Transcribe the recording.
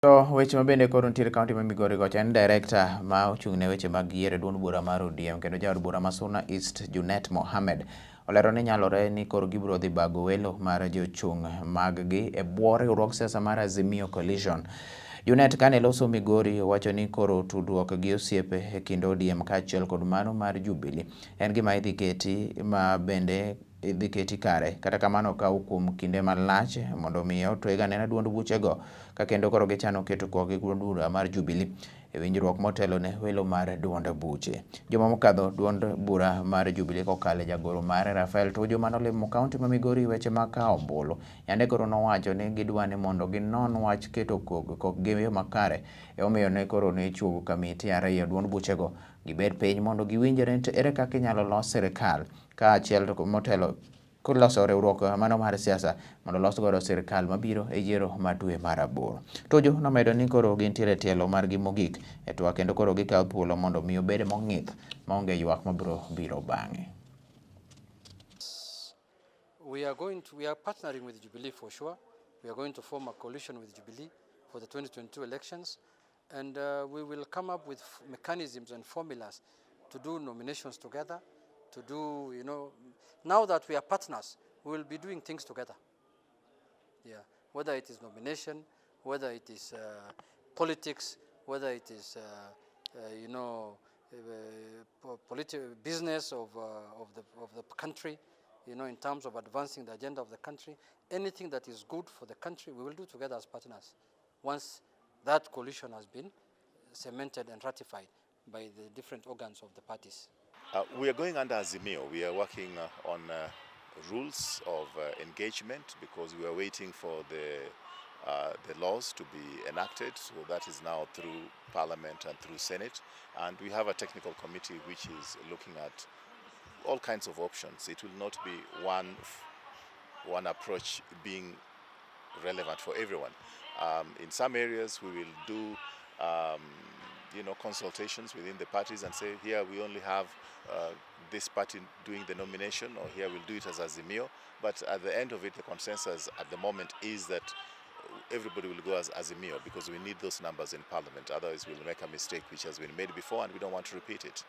So weche mabende koro nitiere kaunti ma Migori kocha en director ma ochung' ne weche mag yiero duond bura mar ODM kendo jaod bura ma Suna East Junet Mohammed olero ni nyalore ni koro gibiro dhi bago welo mar jochung' mag gi e bwo riwruog siasa mar Azimio Coalition. Junet kane loso Migori wacho ni koro tudruok gi osiepe e kind ODM kaachiel kod mano mar Jubilee en gima idhi keti ma bende idhi keti kare. Kata kamano okaw kuom kinde malach mondo mi otwega nena duond buchego ka kendo koro gichano keto kogi duond bura mar Jubilee e winjruok motelo ne welo mar duond buche. Juma mokadho duond bura mar Jubilee kokale jagoro mar Rafael Tuju manolimo kaunti ma Migori weche mag kawo ombulu. Yande koro nowacho ni gidwani mondo ginon wach keto kokgi makare e omiyo ne koro ne chuogo kamiti ariyo duond buchego gibed piny mondo giwinjre ere kaka inyalo los sirikal kaachiel motelo kuloso riwruok mano mar siasa mondo los godo sirikal mabiro e yiero ma dwe mar aboro. Tuju nomedo ni koro gintiere tielo margi mogik e twak kendo koro gikawo thuolo mondo mi obed mong'ith maonge ywak mabiro biro bang'e. We are partnering with Jubilee for sure. We are going to form a coalition with Jubilee for the 2022 elections, and we will come up with mechanisms and formulas to do nominations together, to do, now that we are partners, we will be doing things together. Yeah, whether it is nomination, whether it is politics, whether it is, business of the country, in terms of advancing the agenda of the country, anything that is good for the country, we will do together as partners once that coalition has been cemented and ratified by the different organs of the parties. We are going under Azimio. We are working on rules of engagement because we are waiting for the laws to be enacted. So that is now through Parliament and through Senate. And we have a technical committee which is looking at all kinds of options. It will not be one approach being relevant for everyone. In some areas we will do consultations within the parties and say, here we only have this party doing the nomination, or here we'll do it as Azimio. But at the end of it, the consensus at the moment is that everybody will go as Azimio because we need those numbers in Parliament. Otherwise we'll make a mistake which has been made before and we don't want to repeat it.